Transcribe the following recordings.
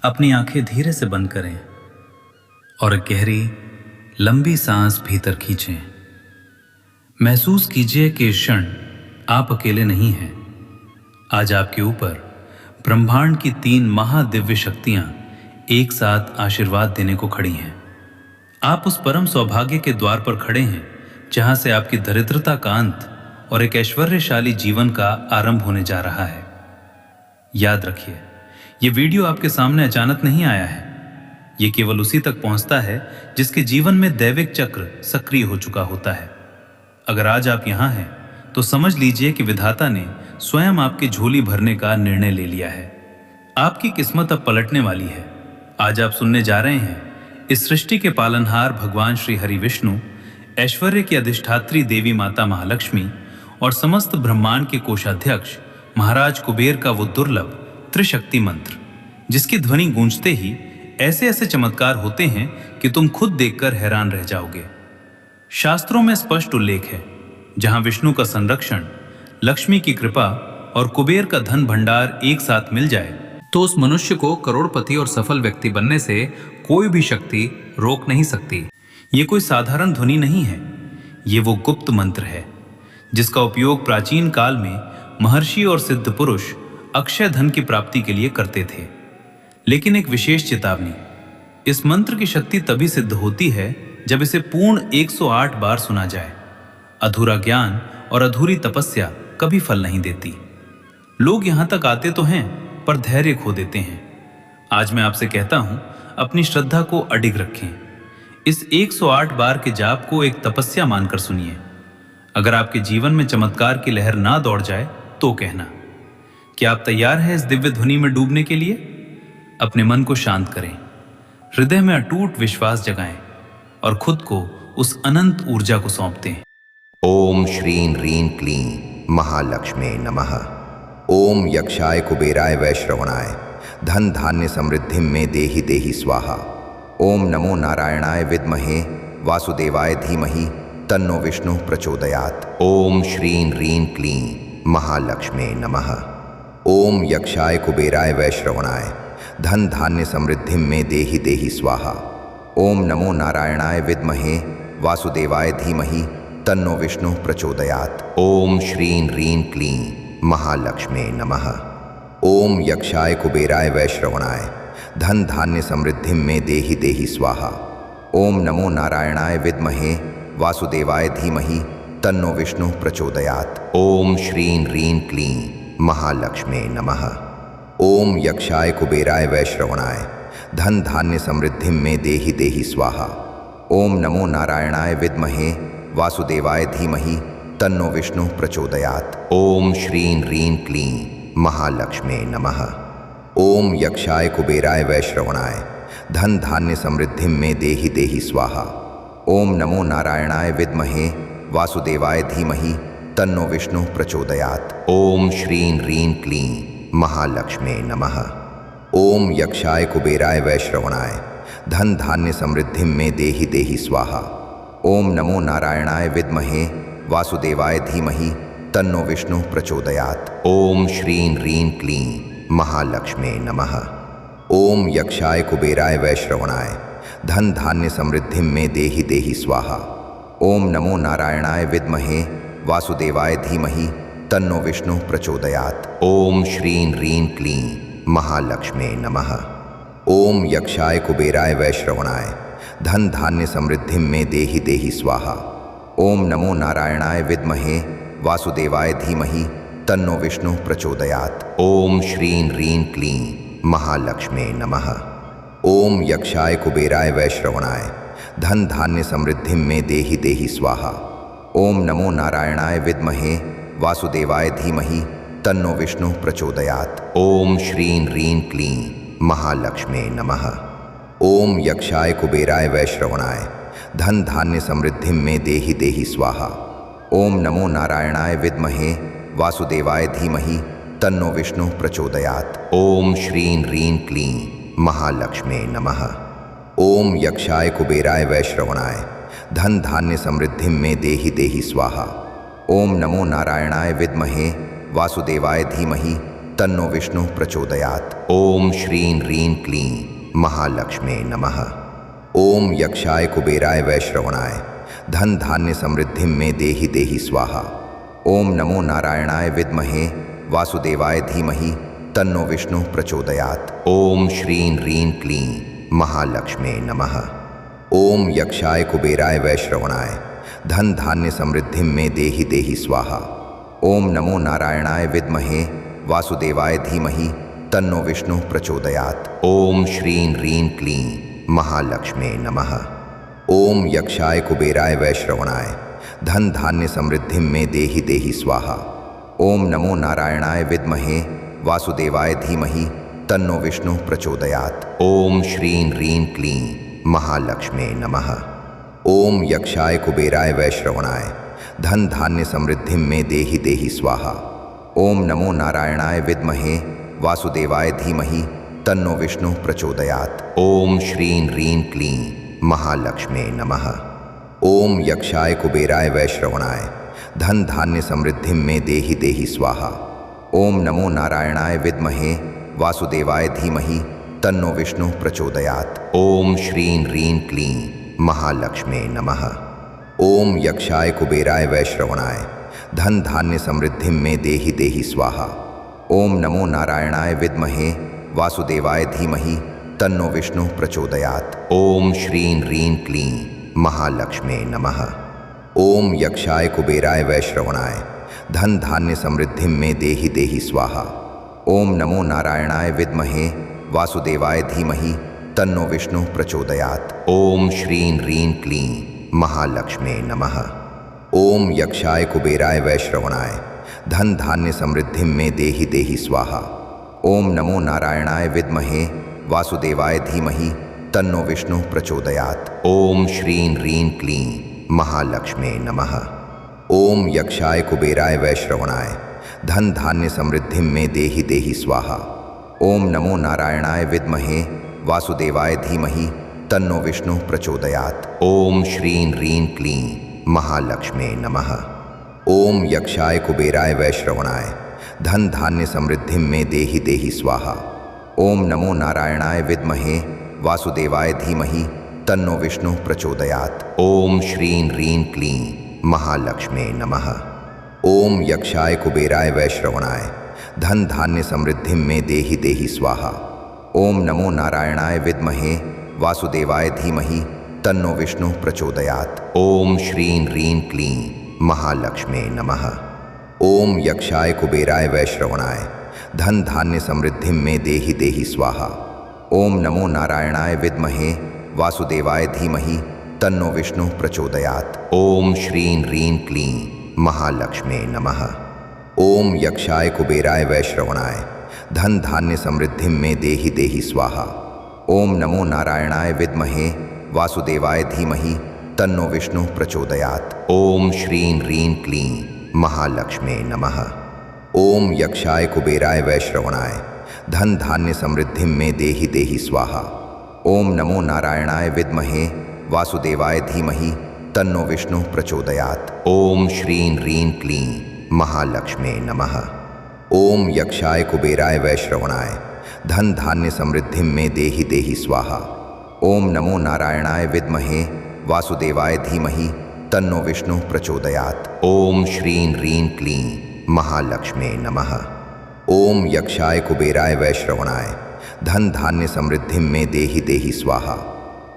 अपनी आंखें धीरे से बंद करें और एक गहरी लंबी सांस भीतर खींचें। महसूस कीजिए कि इस क्षण आप अकेले नहीं हैं। आज आपके ऊपर ब्रह्मांड की 3 महादिव्य शक्तियां एक साथ आशीर्वाद देने को खड़ी हैं। आप उस परम सौभाग्य के द्वार पर खड़े हैं जहां से आपकी दरिद्रता का अंत और एक ऐश्वर्यशाली जीवन का आरंभ होने जा रहा है। याद रखिए, ये वीडियो आपके सामने अचानक नहीं आया है। ये केवल उसी तक पहुंचता है जिसके जीवन में दैविक चक्र सक्रिय हो चुका होता है। अगर आज आप यहां हैं तो समझ लीजिए कि विधाता ने स्वयं आपकी झोली भरने का निर्णय ले लिया है। आपकी किस्मत अब पलटने वाली है। आज आप सुनने जा रहे हैं इस सृष्टि के पालनहार भगवान श्री हरि विष्णु, ऐश्वर्य की अधिष्ठात्री देवी माता महालक्ष्मी और समस्त ब्रह्मांड के कोषाध्यक्ष महाराज कुबेर का वो दुर्लभ त्रिशक्ति मंत्र, जिसकी ध्वनि गूंजते ही ऐसे ऐसे चमत्कार होते हैं कि तुम खुद देखकर हैरान रह जाओगे। शास्त्रों में स्पष्ट उल्लेख है, जहां विष्णु का संरक्षण, लक्ष्मी की कृपा और कुबेर का धन भंडार एक साथ मिल जाए तो उस मनुष्य को करोड़पति और सफल व्यक्ति बनने से कोई भी शक्ति रोक नहीं सकती। ये कोई साधारण ध्वनि नहीं है, ये वो गुप्त मंत्र है जिसका उपयोग प्राचीन काल में महर्षि और सिद्ध पुरुष अक्षय धन की प्राप्ति के लिए करते थे। लेकिन एक विशेष चेतावनी, इस मंत्र की शक्ति तभी सिद्ध होती है जब इसे पूर्ण 108 बार सुना जाए। अधूरा ज्ञान और अधूरी तपस्या कभी फल नहीं देती। लोग यहां तक आते तो हैं पर धैर्य खो देते हैं। आज मैं आपसे कहता हूं, अपनी श्रद्धा को अडिग रखें। इस 108 बार के जाप को एक तपस्या मानकर सुनिए। अगर आपके जीवन में चमत्कार की लहर ना दौड़ जाए तो कहना। क्या आप तैयार हैं इस दिव्य ध्वनि में डूबने के लिए? अपने मन को शांत करें, हृदय में अटूट विश्वास जगाएं और खुद को उस अनंत ऊर्जा को सौंप दें। ओम श्रीं ह्रीं क्लीं महालक्ष्मे नमः। ओम यक्षाय कुबेराय वैश्रवणाय धन धान्य समृद्धिं में देहि देहि स्वाहा। ओम नमो नारायणाय विद्महे वासुदेवाय धीमहि तन्नो विष्णु प्रचोदयात्। ओम श्रीं ह्रीं क्लीं महालक्ष्मे नमः। ओम यक्षाय कुबेराय वैश्रवणाय धन धान्य समृद्धिं में देहि देहि स्वाहा। ओम नमो नारायणाय विद्महे वासुदेवाय धीमहि तन्नो विष्णु प्रचोदयात्। ओम श्रीं ह्रीं क्लीं महालक्ष्मे नमः। ओम यक्षाय कुबेराय वैश्रवणाय धन धान्य समृद्धिं में देहि देहि स्वाहा। ओम नमो नारायणाय विद्महे वासुदेवाय धीमहि तन्नो विष्णु प्रचोदयात्। ओम श्रीं ह्रीं क्लीं महालक्ष्मे नमः। ओम यक्षाय कुबेराय वैश्रवणाय धन धान्य समृद्धिं में देहि देहि स्वाहा। ओम नमो नारायणाय विद्महे वासुदेवाय धीमहि तन्नो विष्णु प्रचोदयात्। ओम श्रीं ह्रीं क्लीं महालक्ष्मे नमः। ओम यक्षाय कुबेराय वैश्रवणाय धन धान्य समृद्धिं में देहि देहि स्वाहा। ओम नमो नारायणाय विद्महे वासुदेवाय धीमहि तन्नो विष्णु प्रचोदयात्। ओम श्रीं ह्रीं क्लीं महालक्ष्मे नमः। ओम यक्षाय कुबेराय वैश्रवणाय धन धान्य समृद्धिं में देहि देहि स्वाहा। ओम नमो नारायणाय विद्महे वासुदेवाय धीमहि तन्नो विष्णु प्रचोदयात्। ओम श्रीं ह्रीं क्लीं महालक्ष्मे नमः। ओम यक्षाय कुबेराय वैश्रवणाय धन धान्य समृद्धिं में देहि देहि स्वाहा। ओम नमो नारायणाय विद्महे वासुदेवाय धीमहि तन्नो विष्णु प्रचोदयात्। ओम श्रीं ह्रीं क्लीं महालक्ष्मे नमः। ओम यक्षाय कुबेराय वैश्रवणाय धन धान्य समृद्धिं में देहि देहि स्वाहा। ओम नमो नारायणाय विद्महे वासुदेवाय धीमहि तन्नो विष्णु प्रचोदयात्। ओम श्रीं ह्रीं क्लीं महालक्ष्मे नमः। ओम यक्षाय कुबेराय वैश्रवणाय धन धान्य समृद्धिं में देहि देहि स्वाहा। ओम नमो नारायणाय विद्महे वासुदेवाय धीमहि तन्नो विष्णु प्रचोदयात्। ओम श्रीं ह्रीं क्लीं महालक्ष्मे नमः। ओम यक्षाय कुबेराय वैश्रवणाय धन धान्य समृद्धिं में देहि देहि स्वाहा। ओम नमो नारायणाय विद्महे वासुदेवाय धीमहि तन्नो विष्णु प्रचोदयात्। ओम श्रीं ह्रीं क्लीं महालक्ष्मे नमः। ओम यक्षाय कुबेराय वैश्रवणाय धन धान्य समृद्धिं में देहि देहि स्वाहा। ओम नमो नारायणाय विद्महे वासुदेवाय धीमहि तन्नो विष्णु प्रचोदयात्। ओम श्रीं ह्रीं क्लीं महालक्ष्मे नमः। ओम यक्षाय कुबेराय वैश्रवणाय धन धान्य समृद्धिं मे देहि देहि स्वाहा। ओम नमो नारायणाय विद्महे वासुदेवाय धीमहि तन्नो विष्णु प्रचोदयात्। ओम श्रीं ह्रीं क्लीं महालक्ष्मे नमः। ओम यक्षाय कुबेराय वैश्रवणाय धन धान्य समृद्धिं मे देहि देहि स्वाहा। ओम नमो नारायणाय विद्महे वासुदेवाय धीमहि तन्नो विष्णु प्रचोदयात्। ओम श्रीं ह्रीं क्लीं महालक्ष्मे नमः। ओम यक्षाय कुबेराय वैश्रवणाय धन धान्य समृद्धिं मे देहि देहि स्वाहा। ओम नमो नारायणाय विद्महे वासुदेवाय धीमहि तन्नो विष्णु प्रचोदयात्। ओम श्रीं ह्रीं क्लीं महालक्ष्मे नमः। ओम यक्षाय कुबेराय वैश्रवणाय धन धान्य समृद्धिं मे देहि देहि स्वाहा। ओम नमो नारायणाय विद्महे वासुदेवाय धीमहि तन्नो विष्णु प्रचोदयात्। ओम श्रीं ह्रीं क्लीं महालक्ष्मे नमः। ओम यक्षाय कुबेराय वैश्रवणाय धन धान्य समृद्धिं मे देहि देहि स्वाहा। ओम नमो नारायणाय विद्महे वासुदेवाय धीमहि तन्नो विष्णु प्रचोदयात्। ओम श्रीं ह्रीं क्लीं महालक्ष्मे नमः। ओम यक्षाय कुबेराय वैश्रवणाय धन धान्य समृद्धिं मे देहि देहि स्वाहा। ओम नमो नारायणाय विद्महे वासुदेवाय धीमहि तन्नो विष्णु प्रचोदयात्। ओम श्रीं ह्रीं क्लीं महालक्ष्मे नमः। ओम यक्षाय कुबेराय वैश्रवणाय धन धान्य समृद्धिं मे देहि देहि स्वाहा। ओम नमो नारायणाय विद्महे वासुदेवाय धीमहि तन्नो विष्णु प्रचोदयात्। ओम श्रीं ह्रीं क्लीं महालक्ष्मे नमः। ओम यक्षाय कुबेराय वैश्रवणाय धन धान्य समृद्धिं मे देहि देहि स्वाहा। ओम नमो नारायणाय विद्महे वासुदेवाय धीमहि तन्नो विष्णु प्रचोदयात्। ओम श्रीं ह्रीं क्लीं महालक्ष्मे नमः। ओम यक्षाय कुबेराय वैश्रवणाय धन धान्य समृद्धिं मे देहि देहि स्वाहा। ओम नमो नारायणाय विद्महे वासुदेवाय धीमहि तन्नो विष्णु प्रचोदयात्। ओम श्रीं ह्रीं क्लीं महालक्ष्मे नमः। ओम यक्षाय कुबेराय वैश्रवणाय धन धान्य समृद्धिं मे देहि देहि स्वाहा। ओम नमो नारायणाय विद्महे वासुदेवाय धीमहि तन्नो विष्णु प्रचोदयात्। ओम श्रीं ह्रीं क्लीं महालक्ष्मे नमः। ओम यक्षाय कुबेराय वैश्रवणाय धन धान्य समृद्धिं मे देहि देहि स्वाहा। ओम नमो नारायणाय विद्महे वासुदेवाय धीमहि तन्नो विष्णु प्रचोदयात्। ओम श्रीं ह्रीं क्लीं महालक्ष्मे नमः। ओम यक्षाय कुबेराय वैश्रवणाय धन धान्य समृद्धिं मे देहि देहि स्वाहा। ओम नमो नारायणाय विद्महे वासुदेवाय धीमहि तन्नो विष्णु प्रचोदयात्। ओम श्रीं ह्रीं क्लीं महालक्ष्मे नमः। ओम यक्षाय कुबेराय वैश्रवणाय धन धान्य समृद्धिं मे देहि देहि स्वाहा। ओम नमो नारायणाय विद्महे वासुदेवाय धीमहि तन्नो विष्णु प्रचोदयात्। ओम श्रीं ह्रीं क्लीं महालक्ष्मे नमः। ओम यक्षाय कुबेराय वैश्रवणाय धन धान्य समृद्धिं मे देहि देहि स्वाहा। ओम नमो नारायणाय विद्महे वासुदेवाय धीमहि तन्नो विष्णु प्रचोदयात्। ओम श्रीं ह्रीं क्लीं महालक्ष्मे नमः। ओम यक्षाय कुबेराय वैश्रवणाय धन धान्य समृद्धिं मे देहि देहि स्वाहा। ओम नमो नारायणाय विद्महे वासुदेवाय धीमहि तन्नो विष्णु प्रचोदयात्। ओम श्रीं ह्रीं क्लीं महालक्ष्मे नमः। ओम यक्षाय कुबेराय वैश्रवणाय धन धान्य समृद्धिं मे देहि देहि स्वाहा।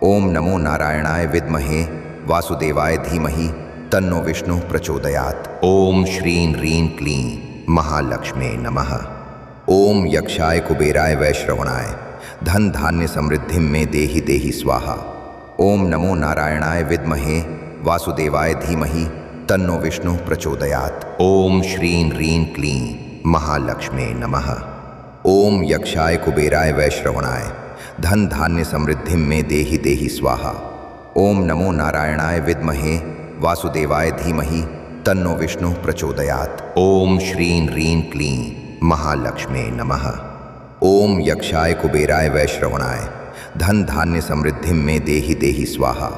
ओम नमो नारायणाय विद्महे वासुदेवाय धीमहि तन्नो विष्णु प्रचोदयात्। ओम श्रीं ह्रीं क्लीं महालक्ष्मे नमः। ओम यक्षाय कुबेराय वैश्रवणाय धन धान्य समृद्धिं मे देहि देहि स्वाहा। ओम नमो नारायणाय विद्महे वासुदेवाय धीमहि तन्नो विष्णु प्रचोदयात्। ओम श्रीं ह्रीं क्लीं महालक्ष्मे नमः। ओम यक्षाय कुबेराय वैश्रवणाय धन धान्य समृद्धिं मे देहि देहि स्वाहा। ओम नमो नारायणाय विद्महे वासुदेवाय धीमहि तन्नो विष्णु प्रचोदयात्। ओम श्रीं ह्रीं क्लीं महालक्ष्मे नमः। ओम यक्षाय कुबेराय वैश्रवणाय धन धान्य समृद्धिं मे देहि देहि स्वाहा।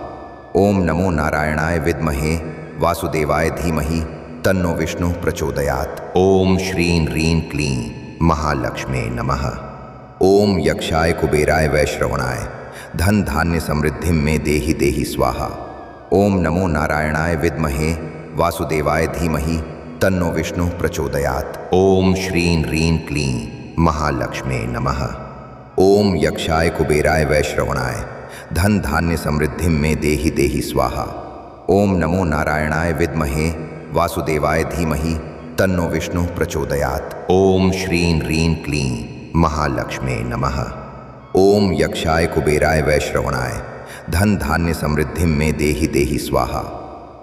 ओम नमो नारायणाय विद्महे वासुदेवाय धीमहि तन्नो विष्णु प्रचोदयात्। ओम श्रीं ह्रीं क्लीं महालक्ष्मे नमः। ओम यक्षाय कुबेराय वैश्रवणाय धन धान्य समृद्धिं मे देहि देहि स्वाहा। ओम नमो नारायणाय विद्महे वासुदेवाय धीमहि तन्नो विष्णु प्रचोदयात्। ओम श्रीं ह्रीं क्लीं महालक्ष्मे नमः। ओम यक्षाय कुबेराय वैश्रवणाय धन धान्य समृद्धिं मे देहि देहि स्वाहा। ओम नमो नारायणाय विद्महे वासुदेवाय धीमहि तन्नो विष्णु प्रचोदयात्। ओम श्रीं ह्रीं क्लीं महालक्ष्मे नमः। ओम यक्षाय कुबेराय वैश्रवणाय धन धान्य समृद्धिं मे देहि देहि स्वाहा।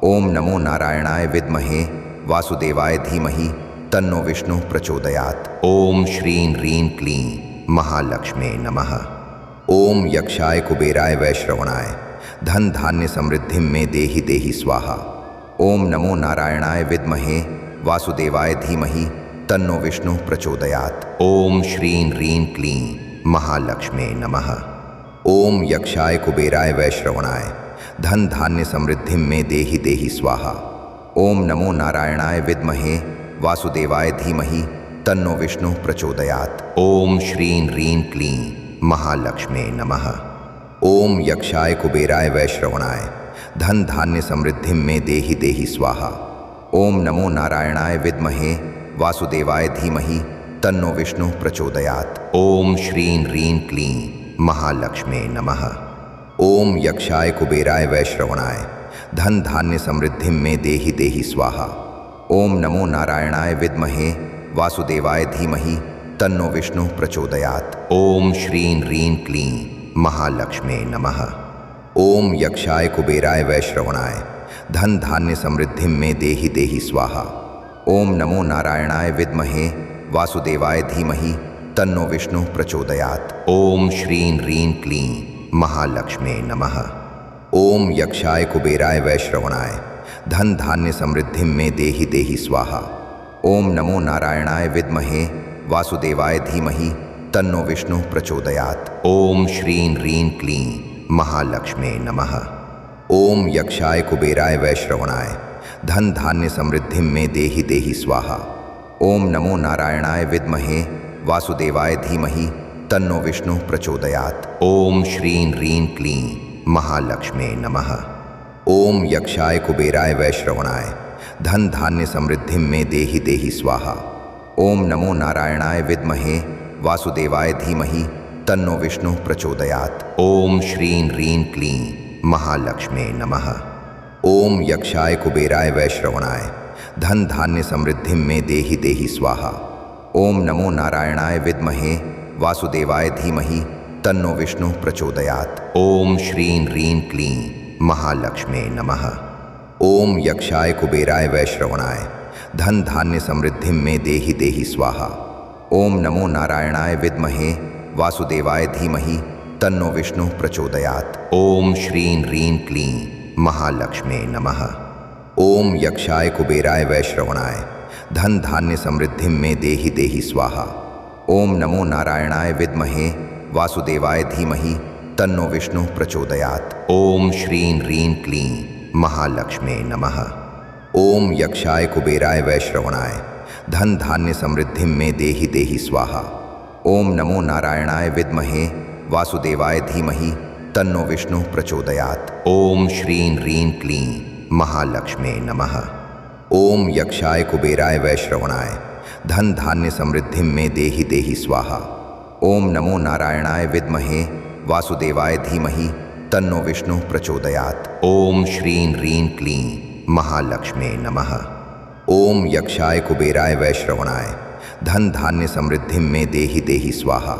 ओम नमो नारायणाय विद्महे वासुदेवाय धीमहि तन्नो विष्णु प्रचोदयात्। ओम श्रीं ह्रीं क्लीं महालक्ष्मे नमः। ओम यक्षाय कुबेराय वैश्रवणाय धन धान्य समृद्धिं मे देहि देहि स्वाहा। ओम नमो नारायणाय विद्महे वासुदेवाय धीमहि तन्नो विष्णु प्रचोदयात्। ओम श्रीं ह्रीं क्लीं महालक्ष्मे नमः। ओम यक्षाय कुबेराय वैश्रवणाय धन धान्य समृद्धिं मे देहि देहि स्वाहा। ओम नमो नारायणाय विद्महे वासुदेवाय धीमहि तन्नो विष्णु प्रचोदयात्। ओम श्रीं ह्रीं क्लीं महालक्ष्मे नमः। ओम यक्षाय कुबेराय वैश्रवणाय धन धान्य समृद्धिं मे देहि देहि स्वाहा। ओम नमो नारायणाय विद्महे वासुदेवाय धीमहि तन्नो विष्णु प्रचोदयात्। ओम श्रीं ह्रीं क्लीं महालक्ष्मे नमः। ओम यक्षाय कुबेराय वैश्रवणाय धन धान्य समृद्धिं मे देहि देहि स्वाहा। ओम नमो नारायणाय विद्महे वासुदेवाय धीमहि तन्नो विष्णु प्रचोदयात्। ओम श्रीं ह्रीं क्लीं महालक्ष्मे नमः। ओम यक्षाय कुबेराय वैश्रवणाय धन धान्य समृद्धिं मे देहि देहि स्वाहा। ओम नमो नारायणाय विद्महे वासुदेवाय धीमहि तन्नो विष्णु प्रचोदयात्। ओम श्रीं ह्रीं क्लीं महालक्ष्मे नमः। ओम यक्षाय कुबेराय वैश्रवणाय धन धान्य समृद्धिं मे देहि देहि स्वाहा। ओम नमो नारायणाय विद्महे वासुदेवाय धीमहि तन्नो विष्णु प्रचोदयात्। ओम श्रीं ह्रीं क्लीं महालक्ष्मे नमः। ओम यक्षाय कुबेराय वैश्रवणाय धन धान्य समृद्धिं मे देहि देहि स्वाहा। ओम नमो नारायणाय विद्महे वासुदेवाय धीमहि तन्नो विष्णु प्रचोदयात्। ओम श्रीं ह्रीं क्लीं महालक्ष्मे नमः। ओम यक्षाय कुबेराय वैश्रवणाय धन धान्य समृद्धिं मे देहि देहि स्वाहा। ओम नमो नारायणाय विद्महे वासुदेवाय धीमहि तन्नो विष्णु प्रचोदयात्। ओम श्रीं ह्रीं क्लीं महालक्ष्मे नमः। ओम यक्षाय कुबेराय वैश्रवणाय धन धान्य समृद्धिं मे देहि देहि स्वाहा। ओम नमो नारायणाय विद्महे वासुदेवाय धीमहि तन्नो विष्णु प्रचोदयात्। ओम श्रीं ह्रीं क्लीं महालक्ष्मे नमः। ओम यक्षाय कुबेराय वैश्रवणाय धन धान्य समृद्धिं मे देहि देहि स्वाहा। ओम नमो नारायणाय विद्महे वासुदेवाय धीमहि तन्नो विष्णु प्रचोदयात्। ओम श्रीं ह्रीं क्लीं महालक्ष्मे नमः। ओम यक्षाय कुबेराय वैश्रवणाय धन धान्य समृद्धिं मे देहि देहि स्वाहा। ओम नमो नारायणाय विद्महे वासुदेवाय धीमहि तन्नो विष्णु प्रचोदयात्। ओम श्रीं ह्रीं क्लीं महालक्ष्मे नमः। ओम यक्षाय कुबेराय वैश्रवणाय धन धान्य समृद्धिं मे देहि देहि स्वाहा। ओम नमो नारायणाय विद्महे वासुदेवाय धीमहि तन्नो विष्णु प्रचोदयात्। ओम श्रीं ह्रीं क्लीं महालक्ष्मे नमः। ओम यक्षाय कुबेराय वैश्रवणाय धन धान्य समृद्धिं मे देहि देहि स्वाहा। ओम नमो नारायणाय विद्महे वासुदेवाय धीमहि तन्नो विष्णु प्रचोदयात्। ओम श्रीं ह्रीं क्लीं महालक्ष्मे नमः। ओम यक्षाय कुबेराय वैश्रवणाय धन धान्य समृद्धिं मे देहि देहि स्वाहा।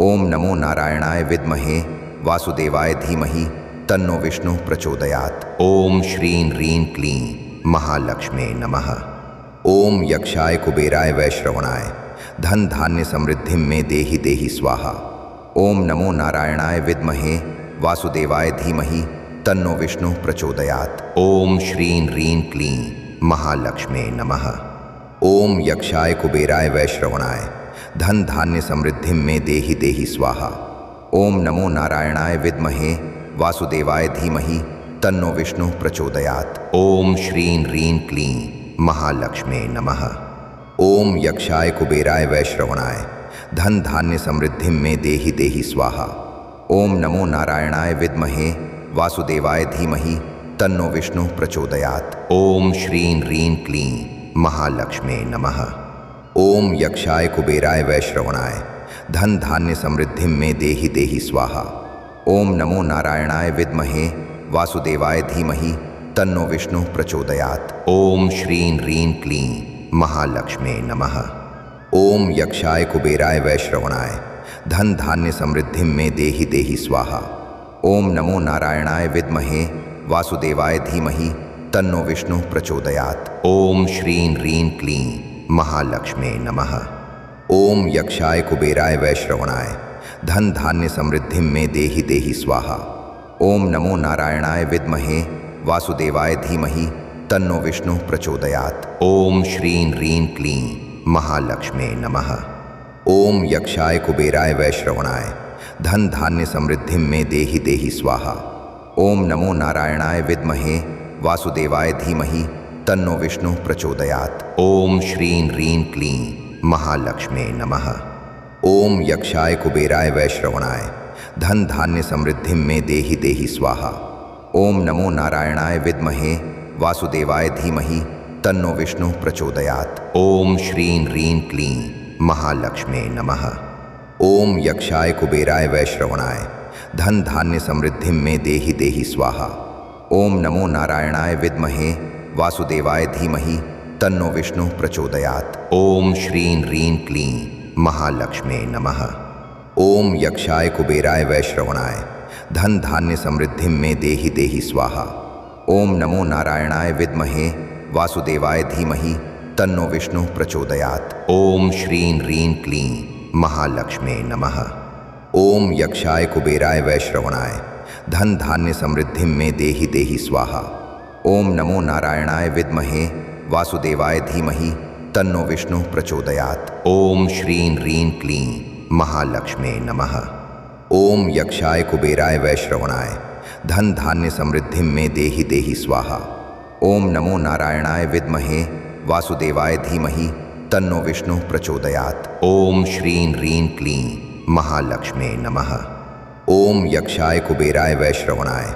ओम नमो नारायणाय विद्महे वासुदेवाय धीमहि तन्नो विष्णु प्रचोदयात्। ओम श्रीं ह्रीं क्लीं महालक्ष्मे नमः। ओम यक्षाय कुबेराय वैश्रवणाय धन धान्य समृद्धिं मे देहि देहि स्वाहा। ओम नमो नारायणाय विद्महे वासुदेवाय धीमहि तन्नो विष्णु प्रचोदयात्। ओम श्रीं ह्रीं क्लीं महालक्ष्मे नमः। ओम यक्षाय कुबेराय वैश्रवणाय धन धान्य समृद्धिं मे देहि देहि स्वाहा। ओम नमो नारायणाय विद्महे वासुदेवाय धीमहि तन्नो विष्णु प्रचोदयात्। ओम श्रीं ह्रीं क्लीं महालक्ष्मे नमः। ओम यक्षाय कुबेराय वैश्रवणाय धन धान्य समृद्धिं मे देहि देहि स्वाहा। ओम नमो नारायणाय विद्महे वासुदेवाय धीमहि तन्नो विष्णु प्रचोदयात्। ओम श्रीं ह्रीं क्लीं महालक्ष्मे नमः। ओम यक्षाय कुबेराय वैश्रवणाय धन धान्य समृद्धिं मे देहि देहि स्वाहा। ओम नमो नारायणाय विद्महे वासुदेवाय धीमहि तन्नो विष्णु प्रचोदयात्। ओम श्रीं ह्रीं क्लीं महालक्ष्मे नमः। ओम यक्षाय कुबेराय वैश्रवणाय धन धान्य समृद्धिं मे देहि देहि स्वाहा। ओम नमो नारायणाय विद्महे वासुदेवाय धीमहि तन्नो विष्णु प्रचोदयात्। ओम श्रीं ह्रीं क्लीं महालक्ष्मे नमः। ओम यक्षाय कुबेराय वैश्रवणाय धन धान्य समृद्धिं मे देहि देहि स्वाहा। ओम नमो नारायणाय विद्महे वासुदेवाय धीमहि तन्नो विष्णु प्रचोदयात्। ओम श्रीं ह्रीं क्लीं महालक्ष्मे नमः। ओम यक्षाय कुबेराय वैश्रवणाय धन धान्य समृद्धिं मे देहि देहि स्वाहा। ओम नमो नारायणाय विद्महे वासुदेवाय धीमहि तन्नो विष्णु प्रचोदयात्। ओम श्रीं ह्रीं क्लीं महालक्ष्मे नमः। ओम यक्षाय कुबेराय वैश्रवणाय धन धान्य समृद्धिं मे देहि देहि स्वाहा। ओम नमो नारायणाय विद्महे वासुदेवाय धीमहि तन्नो विष्णु प्रचोदयात्। ओम श्रीं ह्रीं क्लीं महालक्ष्मे नमः। ओम यक्षाय कुबेराय वैश्रवणाय धन धान्य समृद्धिं मे देहि देहि स्वाहा। ओम नमो नारायणाय विद्महे वासुदेवाय धीमहि तन्नो विष्णु प्रचोदयात्। ओम श्रीं ह्रीं क्लीं महालक्ष्मे नमः। ओम यक्षाय कुबेराय वैश्रवणाय धन धान्य समृद्धिं मे देहि देहि स्वाहा। ओम नमो नारायणाय विद्महे वासुदेवाय धीमहि तन्नो विष्णु प्रचोदयात्। ओम श्रीं ह्रीं क्लीं महालक्ष्मे नमः। ओम यक्षाय कुबेराय वैश्रवणाय धन धान्य समृद्धिं मे देहि देहि स्वाहा। ओम नमो नारायणाय विद्महे वासुदेवाय धीमहि तन्नो विष्णु प्रचोदयात्। ओम श्रीं ह्रीं क्लीं महालक्ष्मे नमः। ओम यक्षाय कुबेराय वैश्रवणाय धन धान्य समृद्धिं मे देहि देहि स्वाहा। ओम नमो नारायणाय विद्महे वासुदेवाय धीमहि तन्नो विष्णु प्रचोदयात्। ओम श्रीं ह्रीं क्लीं महालक्ष्मे नमः। ओम यक्षाय कुबेराय वैश्रवणाय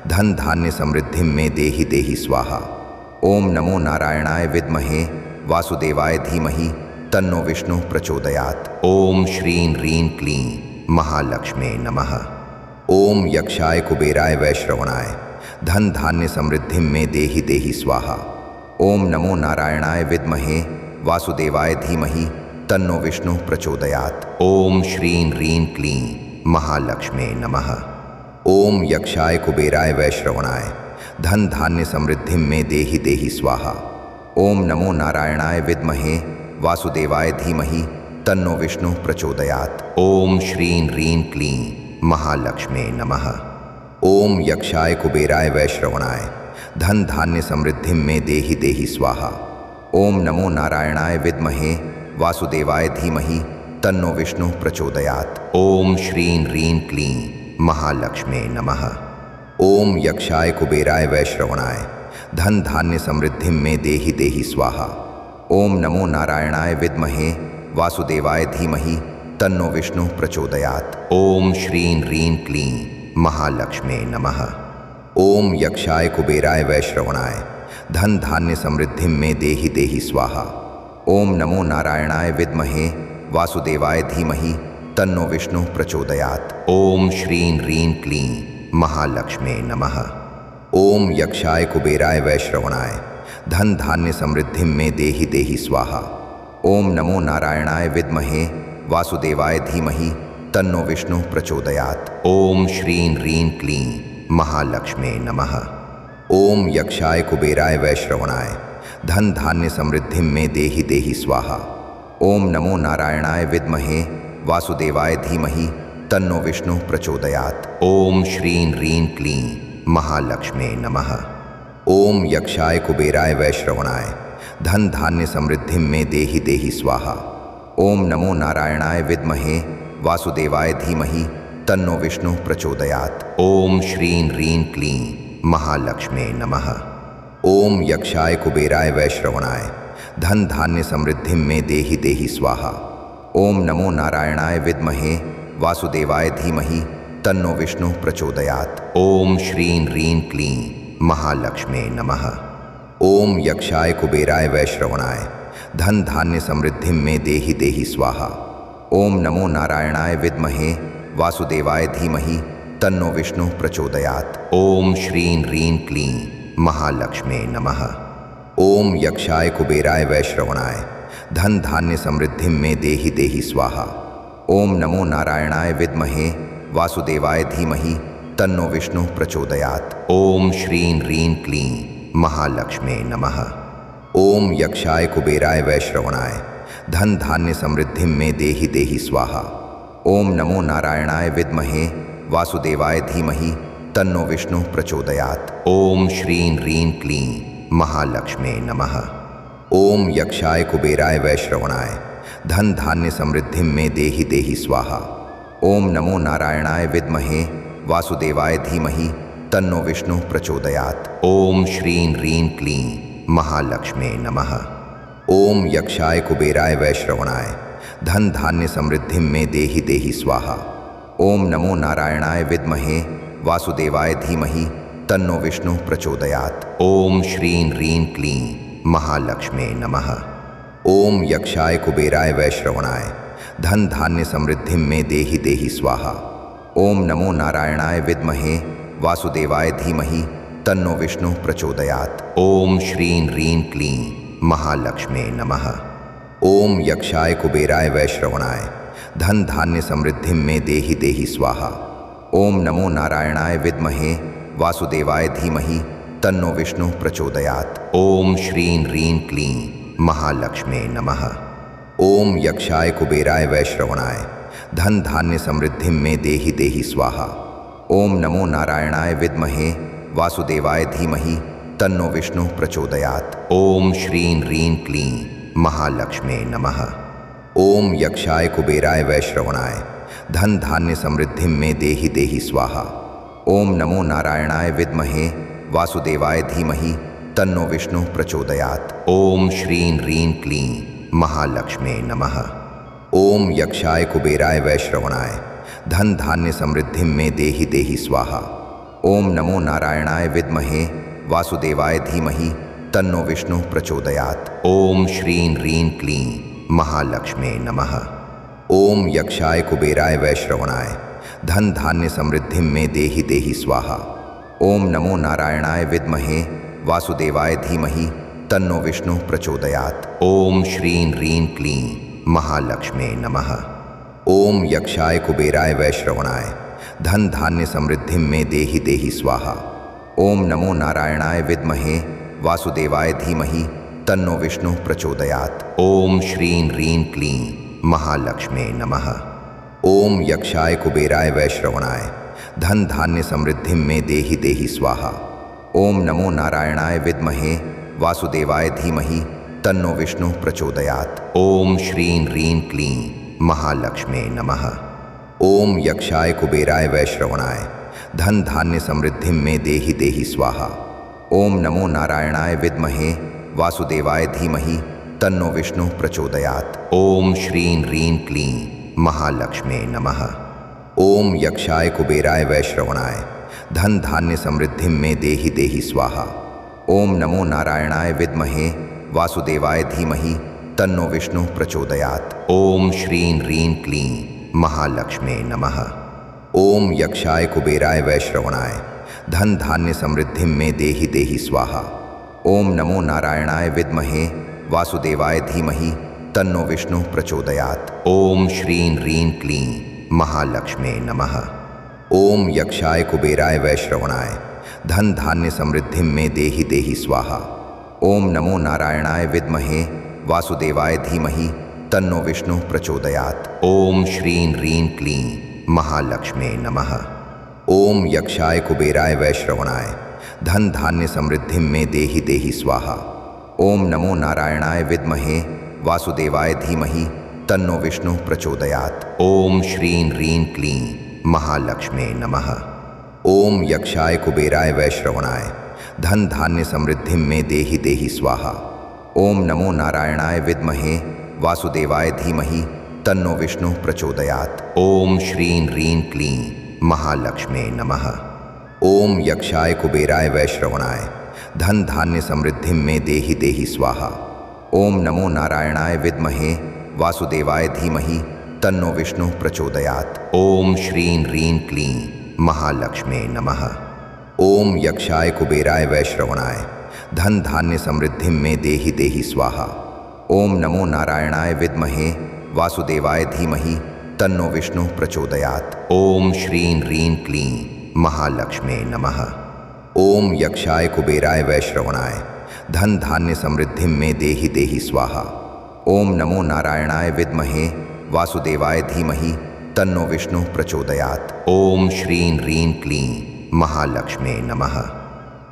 धन धान्य समृद्धिं मे देहि देहि स्वाहा। ओम नमो नारायणाय विद्महे वासुदेवाय धीमहि तन्नो विष्णु प्रचोदयात्। ओम श्रीं ह्रीं क्लीं महालक्ष्मे नमः। ओम यक्षाय कुबेराय वैश्रवणाय धन धान्य समृद्धिं मे देहि देहि स्वाहा। ओम नमो नारायणाय विद्महे वासुदेवाय धीमहि तन्नो विष्णु प्रचोदयात्। ओम श्रीं ह्रीं क्लीं महालक्ष्मे नमः। ओम यक्षाय कुबेराय वैश्रवणाय धन धान्य समृद्धिं मे देहि देहि स्वाहा। ओम नमो नारायणाय विद्महे वासुदेवाय धीमहि तन्नो विष्णु प्रचोदयात्। ओम श्रीं ह्रीं क्लीं महालक्ष्मे नमः। ओम यक्षाय कुबेराय वैश्रवणाय धन धान्य समृद्धिं मे देहि देहि स्वाहा। ओम नमो नारायणाय विद्महे वासुदेवाय धीमहि तन्नो विष्णु प्रचोदयात्। ओम श्रीं ह्रीं क्लीं महालक्ष्मे नमः। ओम यक्षाय कुबेराय वैश्रवणाय धन धान्य समृद्धिं मे देहि देहि स्वाहा। ओम नमो नारायणाय विद्महे वासुदेवाय धीमहि तन्नो विष्णु प्रचोदयात्। ओम श्रीं ह्रीं क्लीं महालक्ष्मे नमः। ओम यक्षाय कुबेराय वैश्रवणाय धन धान्य समृद्धिं मे देहि देहि स्वाहा। ओम नमो नारायणाय विद्महे वासुदेवाय धीमहि तन्नो विष्णु प्रचोदयात्। ओम श्रीं ह्रीं क्लीं महालक्ष्मे नमः। ओम यक्षाय कुबेराय वैश्रवणाय धन धान्य समृद्धिं मे देहि देहि स्वाहा। ओम नमो नारायणाय विद्महे वासुदेवाय धीमहि तन्नो विष्णु प्रचोदयात्। ओम श्रीं ह्रीं क्लीं महालक्ष्मे नमः। ओम यक्षाय कुबेराय वैश्रवणाय धन धान्य समृद्धिं मे देहि देहि स्वाहा। ओम नमो नारायणाय विद्महे वासुदेवाय धीमहि तन्नो विष्णु प्रचोदयात्। ओम श्रीं ह्रीं क्लीं महालक्ष्मे नमः। ओम यक्षाय कुबेराय वैश्रवणाय धन धान्य समृद्धिं मे देहि देहि स्वाहा। ओम नमो नारायणाय विद्महे वासुदेवाय धीमहि तन्नो विष्णु प्रचोदयात्। ओम श्रीं ह्रीं क्लीं महालक्ष्मे नमः। ओम यक्षाय कुबेराय वैश्रवणाय धन धान्य समृद्धिं मे देहि देहि स्वाहा। ओम नमो नारायणाय विद्महे वासुदेवाय धीमहि तन्नो विष्णु प्रचोदयात्। ओम श्रीं ह्रीं क्लीं महालक्ष्मे नमः। ओम यक्षाय कुबेराय वैश्रवणाय धन धान्य समृद्धिं मे देहि देहि स्वाहा। ओम नमो नारायणाय विद्महे वासुदेवाय धीमहि तन्नो विष्णु प्रचोदयात्। ओम श्रीं ह्रीं क्लीं महालक्ष्मे नमः। ओम यक्षाय कुबेराय वैश्रवणाय धन धान्य समृद्धिं मे देहि देहि स्वाहा। ओम नमो नारायणाय विद्महे वासुदेवाय धीमहि तन्नो विष्णु प्रचोदयात्। ओम श्रीं ह्रीं क्लीं महालक्ष्मे नमः। ओम यक्षाय कुबेराय वैश्रवणाय धन धान्य समृद्धिं मे देहि देहि स्वाहा। ओम नमो नारायणाय विद्महे वासुदेवाय धीमहि तन्नो विष्णु प्रचोदयात्। ओम श्रीं ह्रीं क्लीं महालक्ष्मे नमः। ओम यक्षाय कुबेराय वैश्रवणाय धन धान्य समृद्धिं मे देहि देहि स्वाहा। ओम नमो नारायणाय विद्महे वासुदेवाय धीमहि तन्नो विष्णु प्रचोदयात्। ओम श्रीं ह्रीं क्लीं महालक्ष्मे नमः। ओम यक्षाय कुबेराय वैश्रवणाय धन धान्य समृद्धिं मे देहि देहि स्वाहा। ओम नमो नारायणाय विद्महे वासुदेवाय धीमहि तन्नो विष्णु प्रचोदयात्। ओम श्रीं ह्रीं क्लीं महालक्ष्मे नमः। ओम यक्षाय कुबेराय वैश्रवणाय धन धान्य समृद्धिं मे देहि देहि स्वाहा। ओम नमो नारायणाय विद्महे वासुदेवाय धीमहि तन्नो विष्णु प्रचोदयात्। ओम श्रीं ह्रीं क्लीं महालक्ष्मे नमः। ओम यक्षाय कुबेराय वैश्रवणाय धन धान्य समृद्धिं मे देहि देहि स्वाहा। ओम नमो नारायणाय विद्महे वासुदेवाय धीमहि तन्नो विष्णु प्रचोदयात्। ओम श्रीं ह्रीं क्लीं महालक्ष्मे नमः। ओम यक्षाय कुबेराय वैश्रवणाय धन धान्य समृद्धिं मे देहि देहि स्वाहा। ओम नमो नारायणाय विद्महे वासुदेवाय धीमहि तन्नो विष्णु प्रचोदयात्। ओम श्रीं ह्रीं क्लीं महालक्ष्मे नमः। ओम यक्षाय कुबेराय वैश्रवणाय धन धान्य समृद्धिं मे देहि देहि स्वाहा। ओम नमो नारायणाय विद्महे वासुदेवाय धीमहि तन्नो विष्णु प्रचोदयात्। ओम श्रीं ह्रीं क्लीं महालक्ष्मे नमः। ओम यक्षाय कुबेराय वैश्रवणाय धन धान्य समृद्धिं मे देहि देहि स्वाहा। ओम नमो नारायणाय विद्महे वासुदेवाय धीमहि तन्नो विष्णु प्रचोदयात्। ओम श्रीं ह्रीं क्लीं महालक्ष्मे नमः। ओम यक्षाय कुबेराय वैश्रवणाय धन धान्य समृद्धिं मे देहि देहि स्वाहा। ओम नमो नारायणाय विद्महे वासुदेवाय धीमहि तन्नो विष्णु प्रचोदयात्। ओम श्रीं ह्रीं क्लीं महालक्ष्मे नमः। ओम यक्षाय कुबेराय वैश्रवणाय धन धान्य समृद्धिं मे देहि देहि स्वाहा। ओम नमो नारायणाय विद्महे वासुदेवाय धीमहि तन्नो विष्णु प्रचोदयात्। ओम श्रीं ह्रीं क्लीं महालक्ष्मे नमः। ओम यक्षाय कुबेराय वैश्रवणाय धन धान्य समृद्धिं मे देहि देहि स्वाहा। ओम नमो नारायणाय विद्महे वासुदेवाय धीमहि तन्नो विष्णु प्रचोदयात्। ओम श्रीं ह्रीं क्लीं महालक्ष्मे नमः। ओम यक्षाय कुबेराय वैश्रवणाय धन धान्य समृद्धिं मे देहि देहि स्वाहा। ओम नमो नारायणाय विद्महे वासुदेवाय धीमहि तन्नो विष्णु प्रचोदयात्। ओम श्रीं ह्रीं क्लीं महालक्ष्मे नमः। ओम यक्षाय कुबेराय वैश्रवणाय धन धान्य समृद्धिं मे देहि देहि स्वाहा। ओम नमो नारायणाय विद्महे वासुदेवाय धीमहि तन्नो विष्णु प्रचोदयात्। ओम श्रीं ह्रीं क्लीं महालक्ष्मे नमः। ओम यक्षाय कुबेराय वैश्रवणाय धन धान्य समृद्धिं मे देहि देहि स्वाहा। ओम नमो नारायणाय विद्महे वासुदेवाय धीमहि तन्नो विष्णु प्रचोदयात्। ओम श्रीं ह्रीं क्लीं महालक्ष्मे नमः। ओम यक्षाय कुबेराय वैश्रवणाय धन धान्य समृद्धिं मे देहि देहि स्वाहा। ओम नमो नारायणाय विद्महे वासुदेवाय धीमहि तन्नो विष्णु प्रचोदयात्। ओम श्रीं ह्रीं क्लीं महालक्ष्मे नमः। ओम यक्षाय कुबेराय वैश्रवणाय धन धान्य समृद्धिं मे देहि देहि स्वाहा। ओम नमो नारायणाय विद्महे वासुदेवाय धीमहि तन्नो विष्णु प्रचोदयात्। ओम श्रीं ह्रीं क्लीं महालक्ष्मे नमः। ओम यक्षाय कुबेराय वैश्रवणाय धन धान्य समृद्धिं मे देहि देहि स्वाहा। ओम नमो नारायणाय विद्महे वासुदेवाय धीमहि तन्नो विष्णु प्रचोदयात्। ओम श्रीं ह्रीं क्लीं महालक्ष्मे नमः। ओम यक्षाय कुबेराय वैश्रवणाय धन धान्य समृद्धिं मे देहि देहि स्वाहा। ओम नमो नारायणाय विद्महे वासुदेवाय धीमहि तन्नो विष्णु प्रचोदयात्। ओम श्रीं ह्रीं क्लीं महालक्ष्मे नमः। ओम यक्षाय कुबेराय वैश्रवणाय धन धान्य समृद्धिं मे देहि देहि स्वाहा। ओम नमो नारायणाय विद्महे वासुदेवाय धीमहि तन्नो विष्णु प्रचोदयात्। ओम श्रीं ह्रीं क्लीं महालक्ष्मे नमः। ओम यक्षाय कुबेराय वैश्रवणाय धन धान्य समृद्धिं मे देहि देहि स्वाहा। ओम नमो नारायणाय विद्महे वासुदेवाय धीमहि तन्नो विष्णु प्रचोदयात्। ओम श्रीं ह्रीं क्लीं महालक्ष्मे नमः।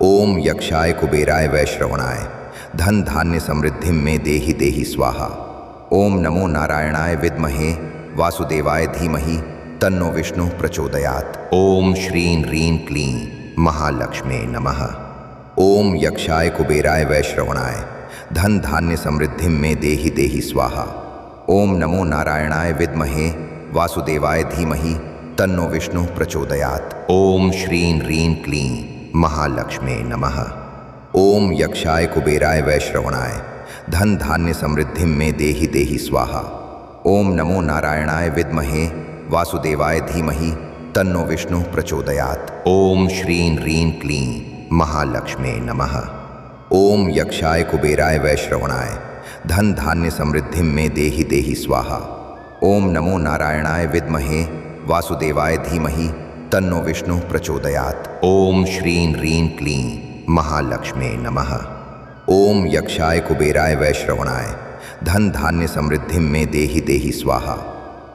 ओम यक्षाय कुबेराय वैश्रवणाय धन धान्य समृद्धिं मे देहि देहि स्वाहा। ओम नमो नारायणाय विद्महे वासुदेवाय धीमहि तन्नो विष्णु प्रचोदयात्। ओम श्रीं ह्रीं क्लीं महालक्ष्मे नमः। ओम यक्षाय कुबेराय वैश्रवणाय धन धान्य समृद्धिं मे देहि देहि स्वाहा। ओम नमो नारायणाय विद्महे वासुदेवाय धीमहि तन्नो विष्णु प्रचोदयात्। ओम श्रीं ह्रीं क्लीं महालक्ष्मे नमः। ओम यक्षाय कुबेराय वैश्रवणाय धन धान्य समृद्धिं मे देहि देहि स्वाहा। ओम नमो नारायणाय विद्महे वासुदेवाय धीमहि तन्नो विष्णु प्रचोदयात्। ओम श्रीं ह्रीं क्लीं महालक्ष्मे नमः। ओम यक्षाय कुबेराय वैश्रवणाय धन धान्य समृद्धिं मे देहि देहि स्वाहा। ओम नमो नारायणाय विद्महे वासुदेवाय धीमहि तन्नो विष्णु प्रचोदयात्। ओम श्रीं ह्रीं क्लीं महालक्ष्मे नमः। ओम यक्षाय कुबेराय वैश्रवणाय धन धान्य समृद्धिं मे देहि देहि स्वाहा।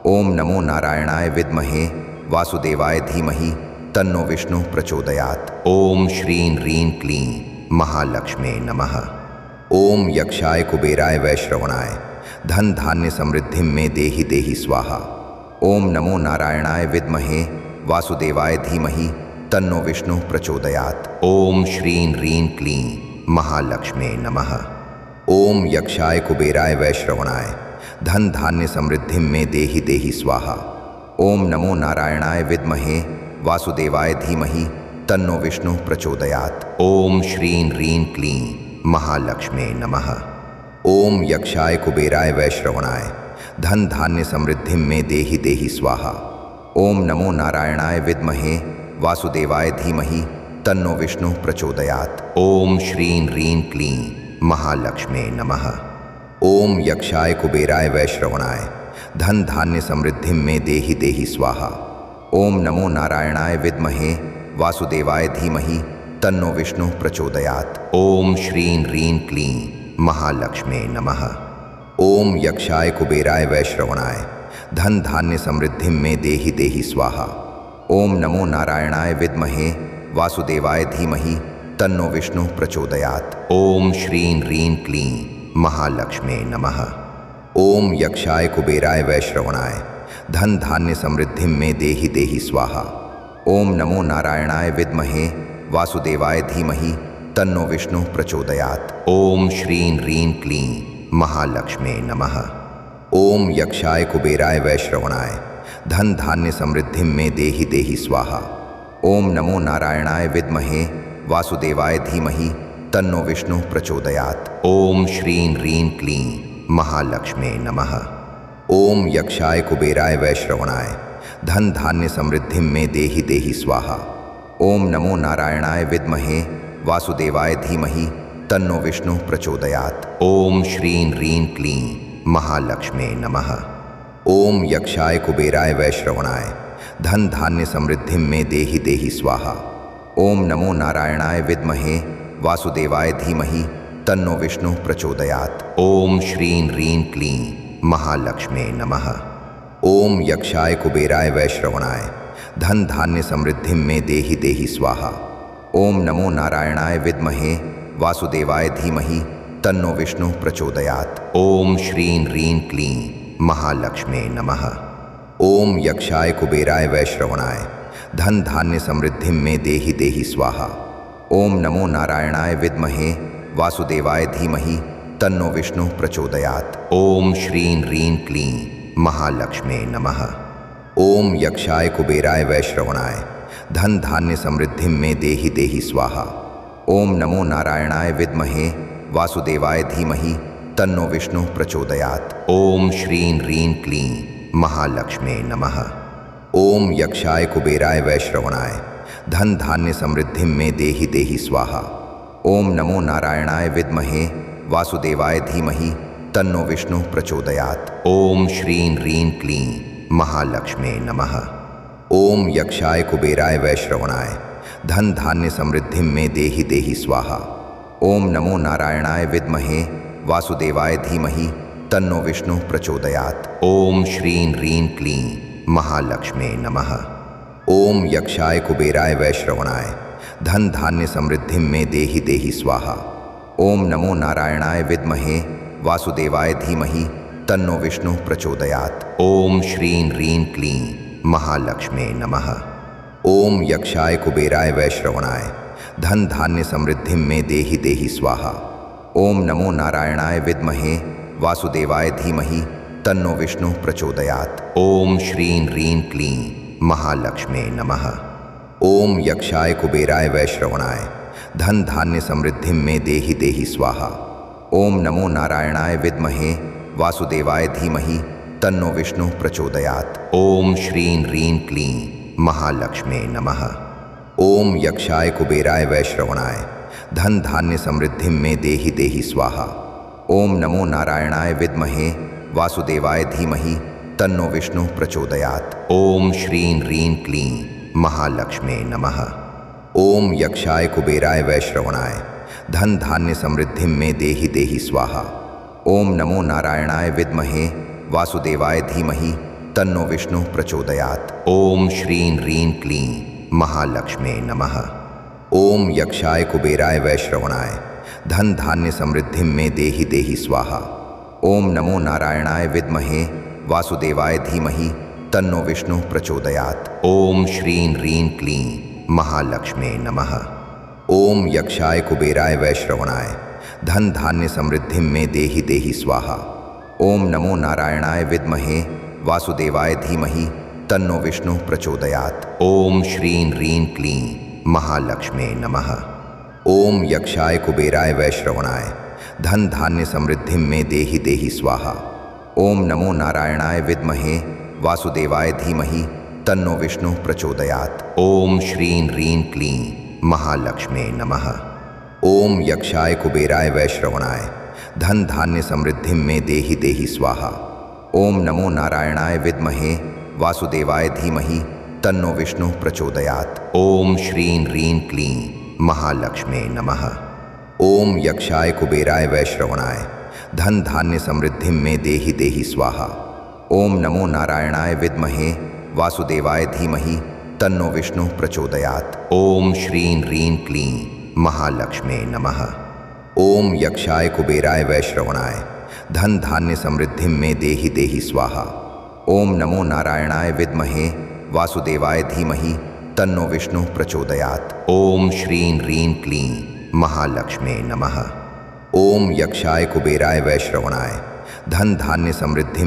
ओम नमो नारायणाय विद्महे वासुदेवाय धीमहि तन्नो विष्णु प्रचोदयात्। ओम श्रीं ह्रीं क्लीं महालक्ष्मे नमः। ओम यक्षाय कुबेराय वैश्रवणाय धन धान्य समृद्धिं मे देहि देहि स्वाहा। ओम नमो नारायणाय विद्महे वासुदेवाय धीमहि तन्नो विष्णु प्रचोदयात्। ओम श्रीं ह्रीं क्लीं महालक्ष्मे नमः। ओम यक्षाय कुबेराय वैश्रवणाय धन धान्य समृद्धिं मे देहि देहि स्वाहा। ओम नमो नारायणाय विद्महे वासुदेवाय धीमहि तन्नो विष्णु प्रचोदयात्। ओम श्रीं ह्रीं क्लीं महालक्ष्मे नमः। ओम यक्षाय कुबेराय वैश्रवणाय धन धान्य समृद्धिं मे देहि देहि स्वाहा। ओम नमो नारायणाय विद्महे वासुदेवाय धीमहि तन्नो विष्णु प्रचोदयात्। ओम श्रीं ह्रीं क्लीं महालक्ष्मे नमः। ओम यक्षाय कुबेराय वैश्रवणाय धन धान्य समृद्धिं मे देहि देहि स्वाहा। ओम नमो नारायणाय विद्महे वासुदेवाय धीमहि तन्नो विष्णु प्रचोदयात्। ओम श्रीं ह्रीं क्लीं महालक्ष्मे नमः। ओम यक्षाय कुबेराय वैश्रवणाय धन धान्य समृद्धिं मे देहि देहि स्वाहा। ओम नमो नारायणाय विद्महे वासुदेवाय धीमहि तन्नो विष्णु प्रचोदयात्। ओम श्रीं ह्रीं क्लीं महालक्ष्मे नमः। ओम यक्षाय कुबेराय वैश्रवणाय धन धान्य समृद्धिं मे देहि देहि स्वाहा। ओम नमो नारायणाय विद्महे वासुदेवाय धीमहि तन्नो विष्णु प्रचोदयात्। ओम श्रीं ह्रीं क्लीं महालक्ष्मे नमः। ओम यक्षाय कुबेराय वैश्रवणाय धन धान्य समृद्धिं मे देहि देहि स्वाहा। ओम नमो नारायणाय विद्महे वासुदेवाय धीमहि तन्नो विष्णु प्रचोदयात्। ओम श्रीं ह्रीं क्लीं महालक्ष्मे नमः। ओम यक्षाय कुबेराय वैश्रवणाय धन धान्य समृद्धिं मे देहि देहि स्वाहा। ओम नमो नारायणाय विद्महे वासुदेवाय धीमहि तन्नो विष्णु प्रचोदयात्। ओम श्रीं ह्रीं क्लीं महालक्ष्मे नमः। ओम यक्षाय कुबेराय वैश्रवणाय धन धान्य समृद्धिं मे देहि देहि स्वाहा। ओम नमो नारायणाय विद्महे वासुदेवाय धीमहि तन्नो विष्णु प्रचोदयात्। ओम श्रीं ह्रीं क्लीं महालक्ष्मे नमः। ओम यक्षाय कुबेराय वैश्रवणाय धन धान्य समृद्धिं मे देहि देहि स्वाहा। ओम नमो नारायणाय विद्महे वासुदेवाय धीमहि तन्नो विष्णु प्रचोदयात्। ओम श्रीं ह्रीं क्लीं महालक्ष्मे नमः। ओम यक्षाय कुबेराय वैश्रवणाय धन धान्य समृद्धिं मे देहि देहि स्वाहा। ओम नमो नारायणाय विद्महे वासुदेवाय धीमहि तन्नो विष्णु प्रचोदयात्। ओम श्रीं ह्रीं क्लीं महालक्ष्मे नमः। ओम यक्षाय कुबेराय वैश्रवणाय धन धान्य समृद्धिं मे देहि देहि स्वाहा। ओम नमो नारायणाय विद्महे वासुदेवाय धीमहि तन्नो विष्णु प्रचोदयात्। ओम श्रीं ह्रीं क्लीं महालक्ष्मे नमः। ओम यक्षाय कुबेराय वैश्रवणाय धन धान्य समृद्धिं मे देहि देहि स्वाहा। ओम नमो नारायणाय विद्महे वासुदेवाय धीमहि तन्नो विष्णु प्रचोदयात्। ओम श्रीं ह्रीं क्लीं महालक्ष्मे नमः। ओम यक्षाय कुबेराय वैश्रवणाय धन धान्य समृद्धिं मे देहि देहि स्वाहा। ओम नमो नारायणाय विद्महे वासुदेवाय धीमहि तन्नो विष्णु प्रचोदयात्। ओम श्रीं ह्रीं क्लीं महालक्ष्मे नमः। ओम यक्षाय कुबेराय वैश्रवणाय धन धान्य समृद्धिं मे देहि देहि स्वाहा। ओम नमो नारायणाय विद्महे वासुदेवाय धीमहि तन्नो विष्णु प्रचोदयात्। ओम श्रीं ह्रीं क्लीं महालक्ष्मे नमः। ओम यक्षाय कुबेराय वैश्रवणाय धन धान्य समृद्धिं मे देहि देहि स्वाहा। ओम नमो नारायणाय विद्महे वासुदेवाय धीमहि तन्नो विष्णु प्रचोदयात्। ओम श्रीं ह्रीं क्लीं महालक्ष्मे नमः। ओम यक्षाय कुबेराय वैश्रवणाय धन धान्य समृद्धिं मे देहि देहि स्वाहा। ओम नमो नारायणाय विद्महे वासुदेवाय धीमहि तन्नो विष्णु प्रचोदयात्। ओम श्रीं ह्रीं क्लीं महालक्ष्मे नमः। ओम यक्षाय कुबेराय वैश्रवणाय धन धान्य समृद्धिं मे देहि देहि स्वाहा। ओम नमो नारायणाय विद्महे वासुदेवाय धीमहि तन्नो विष्णु प्रचोदयात्। ओम श्रीं ह्रीं क्लीं महालक्ष्मे नमः। ओम यक्षाय कुबेराय वैश्रवणाय धन धान्य समृद्धिं मे देहि देहि स्वाहा। ओम नमो नारायणाय विद्महे वासुदेवाय धीमहि तन्नो विष्णु प्रचोदयात्। ओम श्रीं ह्रीं क्लीं महालक्ष्मे नमः। ओम यक्षाय कुबेराय वैश्रवणाय धन धान्य समृद्धिं मे देहि देहि स्वाहा। ओम नमो नारायणाय विद्महे वासुदेवाय धीमहि तन्नो विष्णु प्रचोदयात्। ओम श्रीं ह्रीं क्लीं महालक्ष्मे नमः। ओम यक्षाय कुबेराय वैश्रवणाय धन धान्य समृद्धिं मे देहि देहि स्वाहा। ओम नमो नारायणाय विद्महे वासुदेवाय धीमहि तन्नो विष्णु प्रचोदयात्। ओम श्रीं ह्रीं क्लीं महालक्ष्मे नमः। ओम यक्षाय कुबेराय वैश्रवणाय धन धान्य समृद्धिं मे देहि देहि स्वाहा। ओम नमो नारायणाय विद्महे वासुदेवाय धीमहि तन्नो विष्णु प्रचोदयात्। ओम श्रीं ह्रीं क्लीं महालक्ष्मे नमः। ओम यक्षाय कुबेराय वैश्रवणाय धन धान्य समृद्धिं मे देहि देहि स्वाहा। ओम नमो नारायणाय विद्महे वासुदेवाय धीमहि तन्नो विष्णु प्रचोदयात्। ओम श्रीं ह्रीं क्लीं महालक्ष्मे नमः। ओम यक्षाय कुबेराय वैश्रवणाय धन धान्य समृद्धिं मे देहि देहि स्वाहा। ओम नमो नारायणाय विद्महे वासुदेवाय धीमहि तन्नो विष्णु प्रचोदयात्। ओम श्रीं ह्रीं क्लीं महालक्ष्मे नमः। ओम यक्षाय कुबेराय वैश्रवणाय धन धान्य समृद्धिं मे देहि देहि स्वाहा। ओम नमो नारायणाय विद्महे वासुदेवाय धीमहि तन्नो विष्णु प्रचोदयात्। ओम श्रीं ह्रीं क्लीं महालक्ष्मे नमः। ओम यक्षाय कुबेराय वैश्रवणाय धन धान्य समृद्धिं